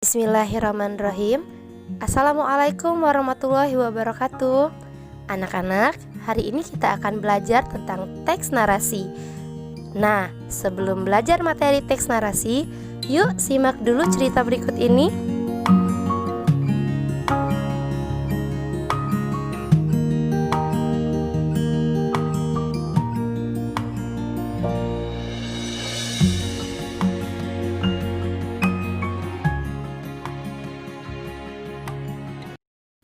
Bismillahirrahmanirrahim. Assalamualaikum warahmatullahi wabarakatuh. Anak-anak, hari ini kita akan belajar tentang teks narasi. Nah, sebelum belajar materi teks narasi, yuk simak dulu cerita berikut ini.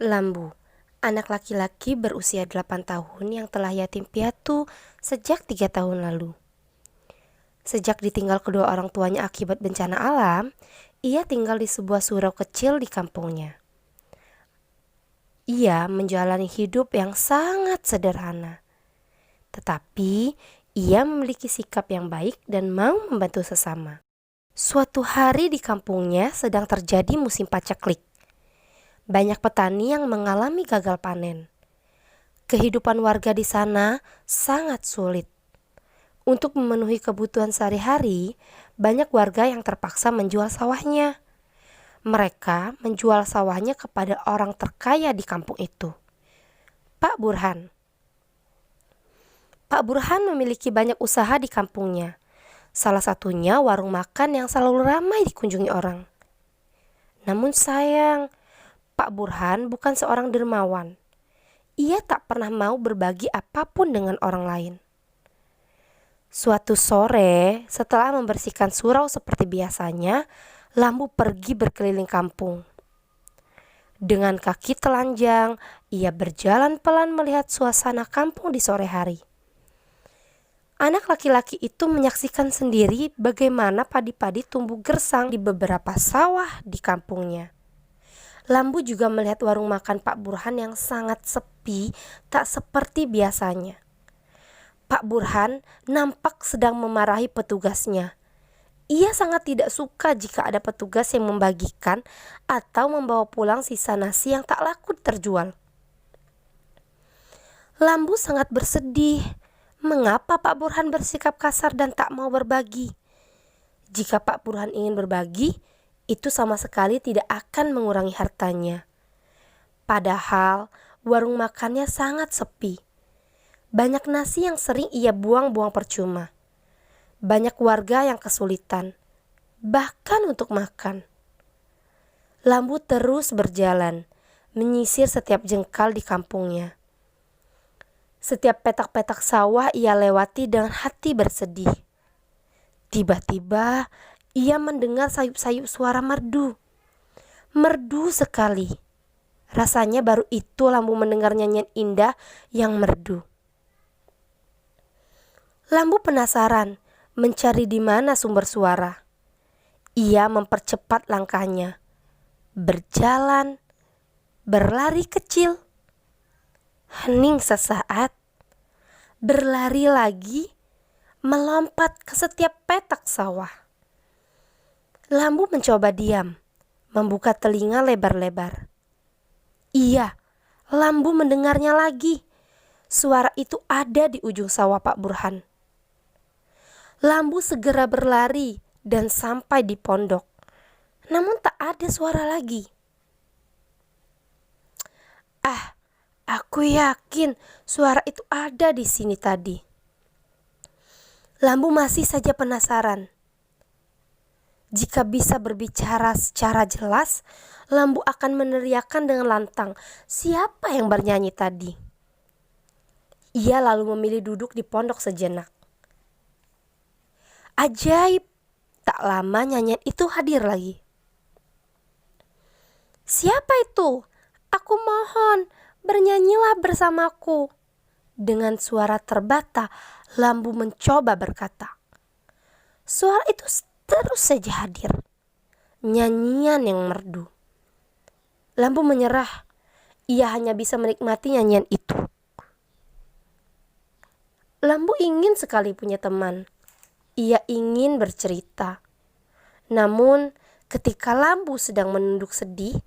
Lambu, anak laki-laki berusia 8 tahun yang telah yatim piatu sejak 3 tahun lalu. Sejak ditinggal kedua orang tuanya akibat bencana alam, ia tinggal di sebuah surau kecil di kampungnya. Ia menjalani hidup yang sangat sederhana. Tetapi, ia memiliki sikap yang baik dan mau membantu sesama. Suatu hari di kampungnya sedang terjadi musim paceklik. Banyak petani yang mengalami gagal panen. Kehidupan warga di sana sangat sulit. Untuk memenuhi kebutuhan sehari-hari, banyak warga yang terpaksa menjual sawahnya. Mereka menjual sawahnya kepada orang terkaya di kampung itu, Pak Burhan. Pak Burhan memiliki banyak usaha di kampungnya. Salah satunya warung makan yang selalu ramai dikunjungi orang. Namun sayang, Pak Burhan bukan seorang dermawan. Ia tak pernah mau berbagi apapun dengan orang lain. Suatu sore, setelah membersihkan surau seperti biasanya, Lambu pergi berkeliling kampung. Dengan kaki telanjang, ia berjalan pelan melihat suasana kampung di sore hari. Anak laki-laki itu menyaksikan sendiri bagaimana padi-padi tumbuh gersang di beberapa sawah di kampungnya. Lambu juga melihat warung makan Pak Burhan yang sangat sepi, tak seperti biasanya. Pak Burhan nampak sedang memarahi petugasnya. Ia sangat tidak suka jika ada petugas yang membagikan atau membawa pulang sisa nasi yang tak laku terjual. Lambu sangat bersedih. Mengapa Pak Burhan bersikap kasar dan tak mau berbagi? Jika Pak Burhan ingin berbagi, itu sama sekali tidak akan mengurangi hartanya. Padahal warung makannya sangat sepi. Banyak nasi yang sering ia buang-buang percuma. Banyak warga yang kesulitan, bahkan untuk makan. Lambu terus berjalan, menyisir setiap jengkal di kampungnya. Setiap petak-petak sawah ia lewati dengan hati bersedih. Tiba-tiba ia mendengar sayup-sayup suara merdu. Merdu sekali. Rasanya baru itu Lambu mendengar nyanyian indah yang merdu. Lambu penasaran mencari di mana sumber suara. Ia mempercepat langkahnya. Berjalan, berlari kecil. Hening sesaat. Berlari lagi, melompat ke setiap petak sawah. Lambu mencoba diam, membuka telinga lebar-lebar. Iya, Lambu mendengarnya lagi. Suara itu ada di ujung sawah Pak Burhan. Lambu segera berlari dan sampai di pondok. Namun tak ada suara lagi. Aku yakin suara itu ada di sini tadi. Lambu masih saja penasaran. Jika bisa berbicara secara jelas, Lambu akan meneriakkan dengan lantang, siapa yang bernyanyi tadi? Ia lalu memilih duduk di pondok sejenak. Ajaib, tak lama nyanyian itu hadir lagi. Siapa itu? Aku mohon, bernyanyilah bersamaku. Dengan suara terbata, Lambu mencoba berkata. Suara itu terus saja hadir. Nyanyian yang merdu. Lambu menyerah. Ia hanya bisa menikmati nyanyian itu. Lambu ingin sekali punya teman. Ia ingin bercerita. Namun, ketika Lambu sedang menunduk sedih,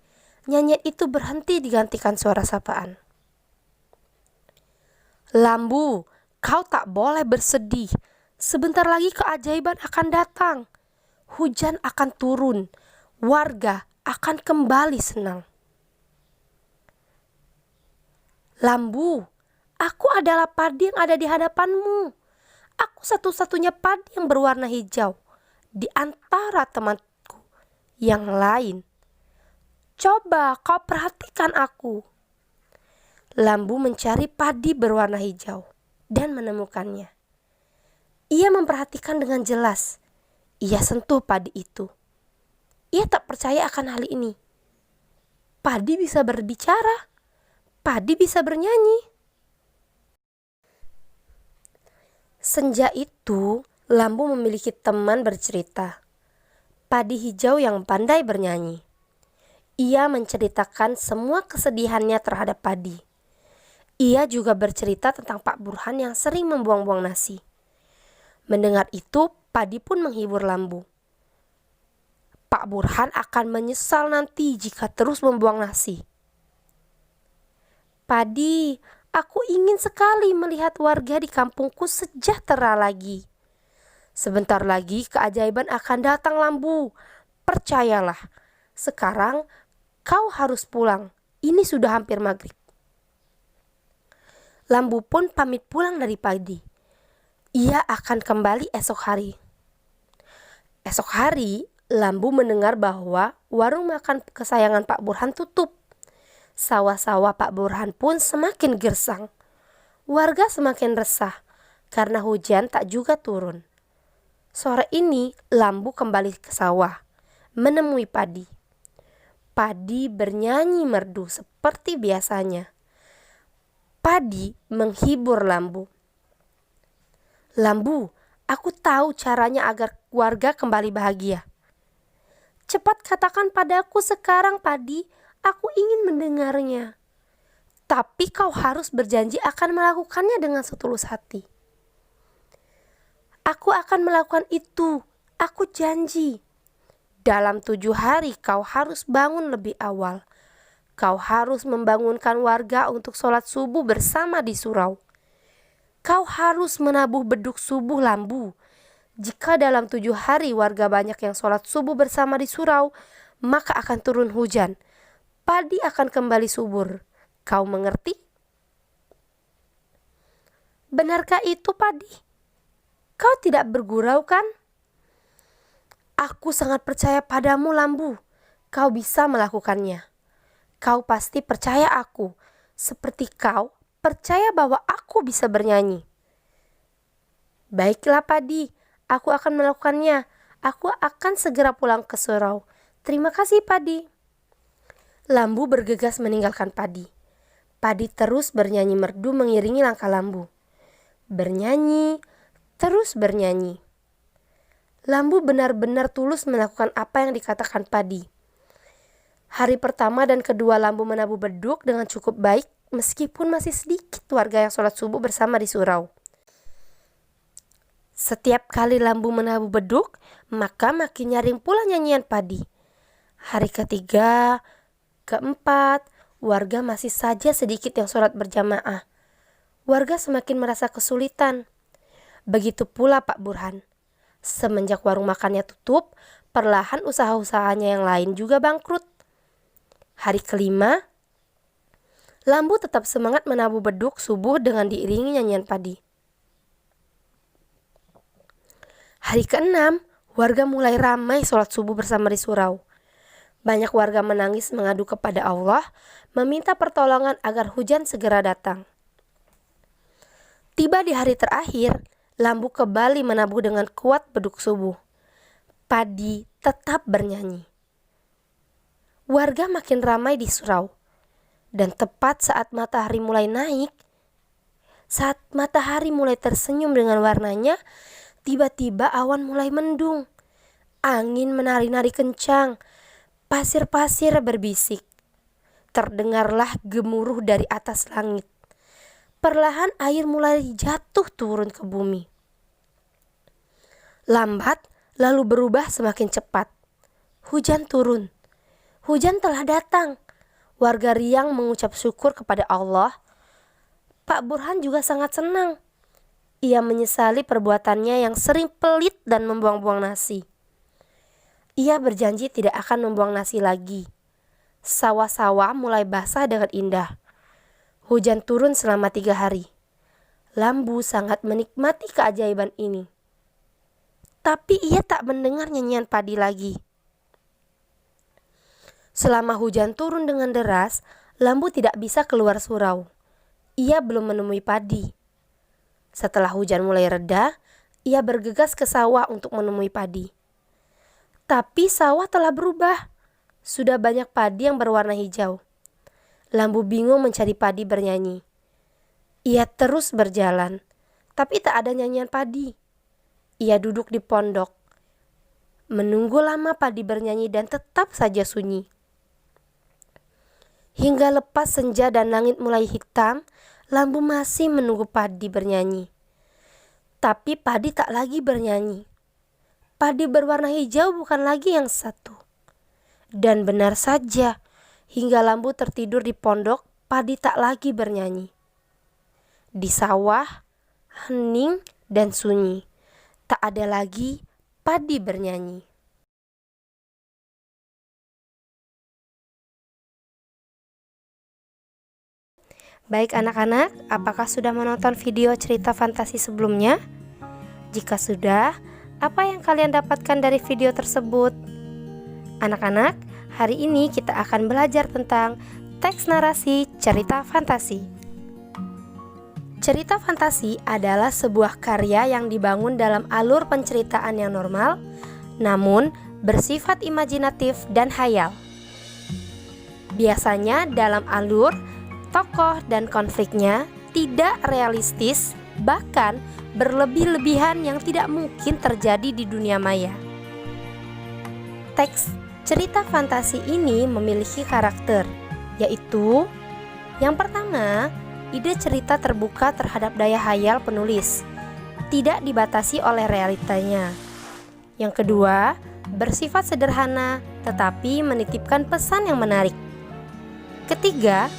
nyanyian itu berhenti digantikan suara sapaan. Lambu, kau tak boleh bersedih. Sebentar lagi keajaiban akan datang. Hujan akan turun. Warga akan kembali senang. Lambu, aku adalah padi yang ada di hadapanmu. Aku satu-satunya padi yang berwarna hijau di antara temanku yang lain. Coba kau perhatikan aku. Lambu mencari padi berwarna hijau dan menemukannya. Ia memperhatikan dengan jelas. Ia sentuh padi itu. Ia tak percaya akan hal ini. Padi bisa berbicara. Padi bisa bernyanyi. Senja itu, Lambu memiliki teman bercerita. Padi hijau yang pandai bernyanyi. Ia menceritakan semua kesedihannya terhadap padi. Ia juga bercerita tentang Pak Burhan yang sering membuang-buang nasi. Mendengar itu, Padi pun menghibur Lambu. Pak Burhan akan menyesal nanti jika terus membuang nasi. Padi, aku ingin sekali melihat warga di kampungku sejahtera lagi. Sebentar lagi keajaiban akan datang, Lambu. Percayalah, sekarang kau harus pulang. Ini sudah hampir maghrib. Lambu pun pamit pulang dari Padi. Ia akan kembali esok hari. Esok hari, Lambu mendengar bahwa warung makan kesayangan Pak Burhan tutup. Sawah-sawah Pak Burhan pun semakin gersang. Warga semakin resah karena hujan tak juga turun. Sore ini Lambu kembali ke sawah, menemui Padi. Padi bernyanyi merdu seperti biasanya. Padi menghibur Lambu. Lambu, aku tahu caranya agar warga kembali bahagia. Cepat katakan padaku sekarang, Padi. Aku ingin mendengarnya. Tapi kau harus berjanji akan melakukannya dengan setulus hati. Aku akan melakukan itu. Aku janji. Dalam 7 hari kau harus bangun lebih awal. Kau harus membangunkan warga untuk sholat subuh bersama di surau. Kau harus menabuh beduk subuh, Lambu. Jika dalam 7 hari warga banyak yang sholat subuh bersama di surau, maka akan turun hujan. Padi akan kembali subur. Kau mengerti? Benarkah itu, Padi? Kau tidak bergurau kan? Aku sangat percaya padamu, Lambu. Kau bisa melakukannya. Kau pasti percaya aku, seperti kau percaya bahwa aku bisa bernyanyi. Baiklah, Padi. Aku akan melakukannya. Aku akan segera pulang ke surau. Terima kasih, Padi. Lambu bergegas meninggalkan Padi. Padi terus bernyanyi merdu mengiringi langkah Lambu. Bernyanyi, terus bernyanyi. Lambu benar-benar tulus melakukan apa yang dikatakan Padi. Hari pertama dan kedua Lambu menabuh beduk dengan cukup baik meskipun masih sedikit warga yang sholat subuh bersama di surau. Setiap kali Lambu menabuh beduk, maka makin nyaring pula nyanyian Padi. Hari ketiga, keempat, warga masih saja sedikit yang sholat berjamaah. Warga semakin merasa kesulitan. Begitu pula Pak Burhan. Semenjak warung makannya tutup, perlahan usaha-usahanya yang lain juga bangkrut. Hari kelima, Lambu tetap semangat menabuh beduk subuh dengan diiringi nyanyian Padi. Hari keenam, warga mulai ramai sholat subuh bersama di surau. Banyak warga menangis mengadu kepada Allah, meminta pertolongan agar hujan segera datang. Tiba di hari terakhir, Lambu kembali menabuh dengan kuat beduk subuh. Padi tetap bernyanyi. Warga makin ramai di surau. Dan tepat saat matahari mulai naik, saat matahari mulai tersenyum dengan warnanya, tiba-tiba awan mulai mendung. Angin menari-nari kencang. Pasir-pasir berbisik. Terdengarlah gemuruh dari atas langit. Perlahan air mulai jatuh turun ke bumi. Lambat lalu berubah semakin cepat. Hujan turun. Hujan telah datang. Warga riang mengucap syukur kepada Allah. Pak Burhan juga sangat senang. Ia menyesali perbuatannya yang sering pelit dan membuang-buang nasi. Ia berjanji tidak akan membuang nasi lagi. Sawah-sawah mulai basah dengan indah. Hujan turun selama 3 hari. Lambu sangat menikmati keajaiban ini. Tapi ia tak mendengar nyanyian padi lagi. Selama hujan turun dengan deras, Lambu tidak bisa keluar surau. Ia belum menemui padi. Setelah hujan mulai reda, ia bergegas ke sawah untuk menemui padi. Tapi sawah telah berubah. Sudah banyak padi yang berwarna hijau. Lambu bingung mencari padi bernyanyi. Ia terus berjalan, tapi tak ada nyanyian padi. Ia duduk di pondok, menunggu lama padi bernyanyi dan tetap saja sunyi. Hingga lepas senja dan langit mulai hitam, Lambu masih menunggu padi bernyanyi. Tapi padi tak lagi bernyanyi. Padi berwarna hijau bukan lagi yang satu. Dan benar saja, hingga Lambu tertidur di pondok, padi tak lagi bernyanyi. Di sawah, hening dan sunyi. Tak ada lagi padi bernyanyi. Baik anak-anak, apakah sudah menonton video cerita fantasi sebelumnya? Jika sudah, apa yang kalian dapatkan dari video tersebut? Anak-anak, hari ini kita akan belajar tentang teks narasi cerita fantasi. Cerita fantasi adalah sebuah karya yang dibangun dalam alur penceritaan yang normal, namun bersifat imajinatif dan hayal. Biasanya dalam alur, tokoh dan konfliknya tidak realistis, bahkan berlebih-lebihan yang tidak mungkin terjadi di dunia maya. Teks cerita fantasi ini memiliki karakter, yaitu yang pertama, ide cerita terbuka terhadap daya hayal penulis, tidak dibatasi oleh realitanya. Yang kedua, bersifat sederhana tetapi menitipkan pesan yang menarik. Ketiga,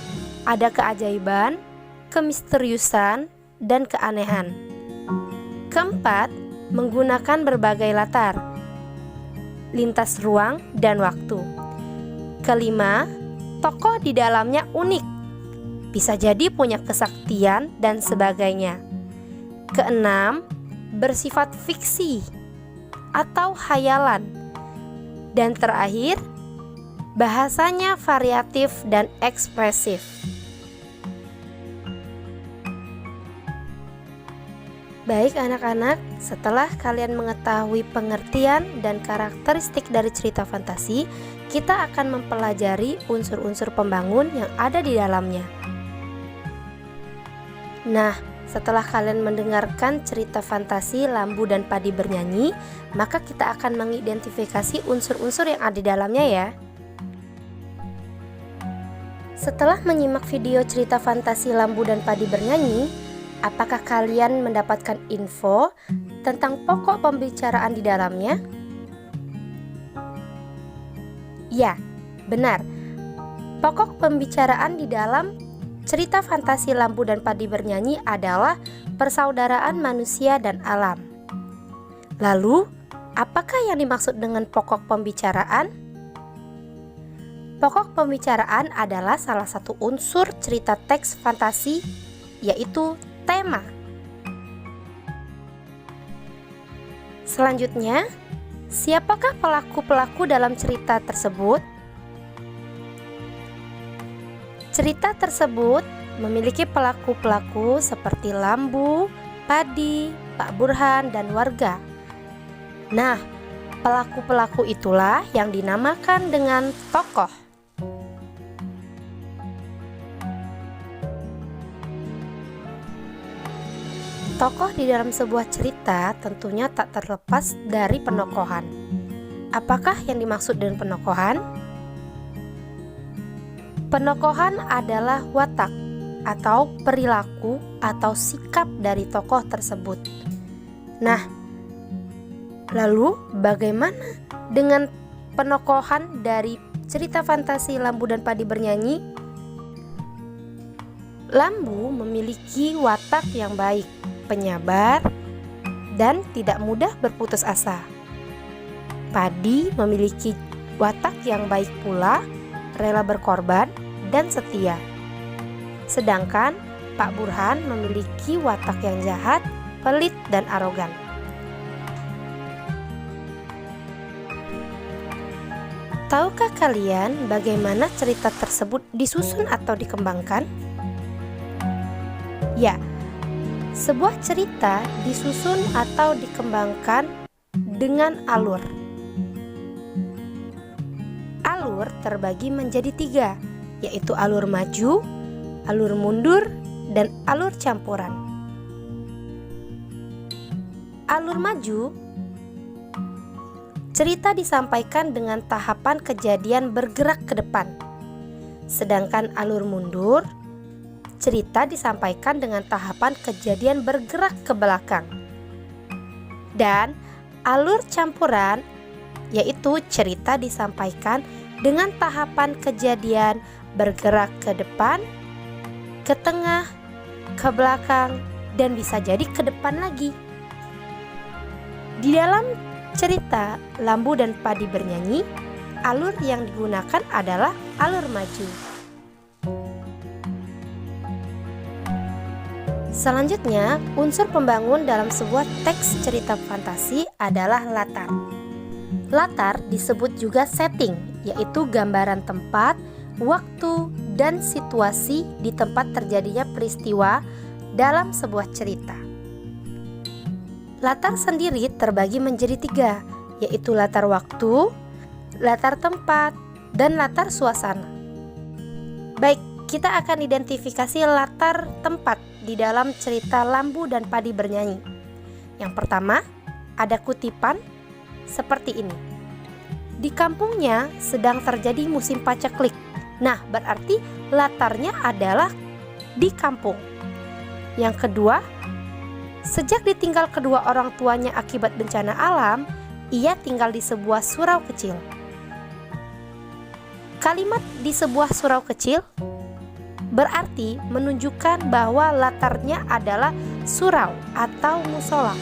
ada keajaiban, kemisteriusan, dan keanehan. Keempat, menggunakan berbagai latar, lintas ruang dan waktu. Kelima, tokoh di dalamnya unik, bisa jadi punya kesaktian dan sebagainya. Keenam, bersifat fiksi atau hayalan. Dan terakhir, bahasanya variatif dan ekspresif. Baik anak-anak, setelah kalian mengetahui pengertian dan karakteristik dari cerita fantasi, kita akan mempelajari unsur-unsur pembangun yang ada di dalamnya. Nah, setelah kalian mendengarkan cerita fantasi Lambu dan Padi bernyanyi, maka kita akan mengidentifikasi unsur-unsur yang ada di dalamnya ya. Setelah menyimak video cerita fantasi Lambu dan Padi bernyanyi, apakah kalian mendapatkan info tentang pokok pembicaraan di dalamnya? Ya, benar. Pokok pembicaraan di dalam cerita fantasi Lambu dan Padi bernyanyi adalah persaudaraan manusia dan alam. Lalu, apakah yang dimaksud dengan pokok pembicaraan? Pokok pembicaraan adalah salah satu unsur cerita teks fantasi, yaitu tema. Selanjutnya, siapakah pelaku-pelaku dalam cerita tersebut? Cerita tersebut memiliki pelaku-pelaku seperti Lambu, Padi, Pak Burhan, dan warga. Nah, pelaku-pelaku itulah yang dinamakan dengan tokoh. Tokoh di dalam sebuah cerita tentunya tak terlepas dari penokohan. Apakah yang dimaksud dengan penokohan? Penokohan adalah watak atau perilaku atau sikap dari tokoh tersebut. Nah, lalu bagaimana dengan penokohan dari cerita fantasi Lambu dan Padi bernyanyi? Lambu memiliki watak yang baik, penyabar, dan tidak mudah berputus asa. Padi memiliki watak yang baik pula, rela berkorban, dan setia. Sedangkan Pak Burhan memiliki watak yang jahat, pelit, dan arogan. Tahukah kalian bagaimana cerita tersebut disusun atau dikembangkan? Ya, sebuah cerita disusun atau dikembangkan dengan alur. Alur terbagi menjadi 3, yaitu alur maju, alur mundur, dan alur campuran. Alur maju, cerita disampaikan dengan tahapan kejadian bergerak ke depan. Sedangkan alur mundur, cerita disampaikan dengan tahapan kejadian bergerak ke belakang. Dan alur campuran, yaitu cerita disampaikan dengan tahapan kejadian bergerak ke depan, ke tengah, ke belakang, dan bisa jadi ke depan lagi. Di dalam cerita Lambu dan Padi Bernyanyi, alur yang digunakan adalah alur maju. Selanjutnya, unsur pembangun dalam sebuah teks cerita fantasi adalah latar. Latar disebut juga setting, yaitu gambaran tempat, waktu, dan situasi di tempat terjadinya peristiwa dalam sebuah cerita. Latar sendiri terbagi menjadi 3, yaitu latar waktu, latar tempat, dan latar suasana. Baik, kita akan identifikasi latar tempat di dalam cerita Lambu dan Padi Bernyanyi. Yang pertama, ada kutipan seperti ini. Di kampungnya sedang terjadi musim paceklik. Nah, berarti latarnya adalah di kampung. Yang kedua, sejak ditinggal kedua orang tuanya akibat bencana alam, ia tinggal di sebuah surau kecil. Kalimat di sebuah surau kecil berarti menunjukkan bahwa latarnya adalah surau atau musola.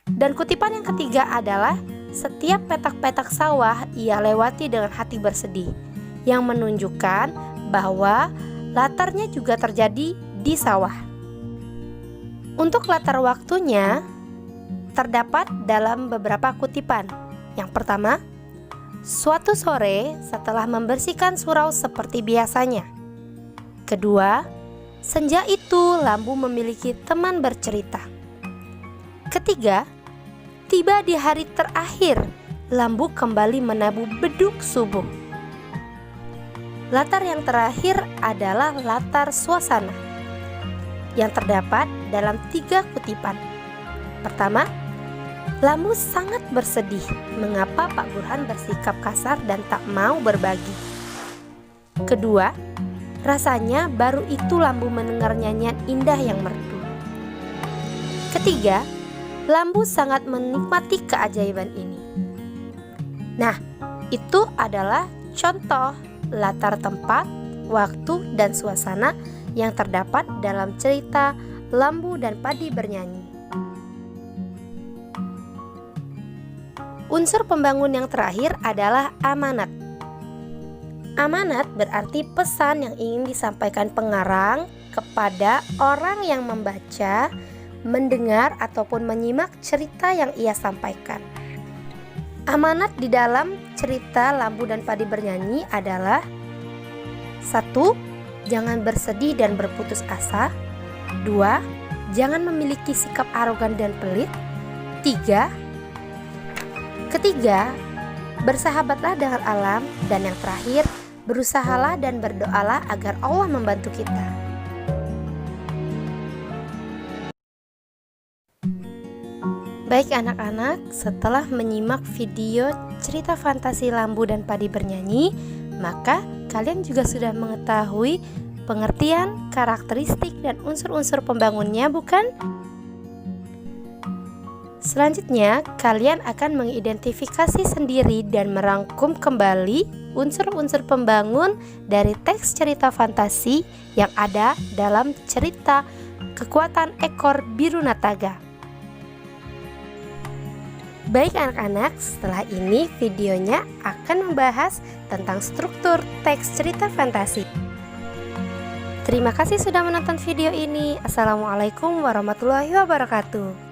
Dan kutipan yang ketiga adalah setiap petak-petak sawah ia lewati dengan hati bersedih, yang menunjukkan bahwa latarnya juga terjadi di sawah. Untuk latar waktunya terdapat dalam beberapa kutipan. Yang pertama, suatu sore setelah membersihkan surau seperti biasanya. Kedua, senja itu Lambu memiliki teman bercerita. Ketiga, tiba di hari terakhir, Lambu kembali menabuh beduk subuh. Latar yang terakhir adalah latar suasana yang terdapat dalam 3 kutipan. Pertama, Lambu sangat bersedih mengapa Pak Burhan bersikap kasar dan tak mau berbagi. Kedua, rasanya baru itu Lambu mendengar nyanyian indah yang merdu. Ketiga, Lambu sangat menikmati keajaiban ini. Nah, itu adalah contoh latar tempat, waktu, dan suasana yang terdapat dalam cerita Lambu dan Padi Bernyanyi. Unsur pembangun yang terakhir adalah amanat. Amanat berarti pesan yang ingin disampaikan pengarang kepada orang yang membaca, mendengar, ataupun menyimak cerita yang ia sampaikan. Amanat di dalam cerita Lambu dan Padi Bernyanyi adalah 1. Jangan bersedih dan berputus asa. 2. Jangan memiliki sikap arogan dan pelit. 3. Ketiga, bersahabatlah dengan alam. Dan yang terakhir, berusahalah dan berdoalah agar Allah membantu kita. Baik anak-anak, setelah menyimak video cerita fantasi Lambu dan Padi Bernyanyi, maka kalian juga sudah mengetahui pengertian, karakteristik, dan unsur-unsur pembangunnya, bukan? Selanjutnya, kalian akan mengidentifikasi sendiri dan merangkum kembali unsur-unsur pembangun dari teks cerita fantasi yang ada dalam cerita Kekuatan Ekor Biru Nataga. Baik anak-anak, setelah ini videonya akan membahas tentang struktur teks cerita fantasi. Terima kasih sudah menonton video ini. Assalamualaikum warahmatullahi wabarakatuh.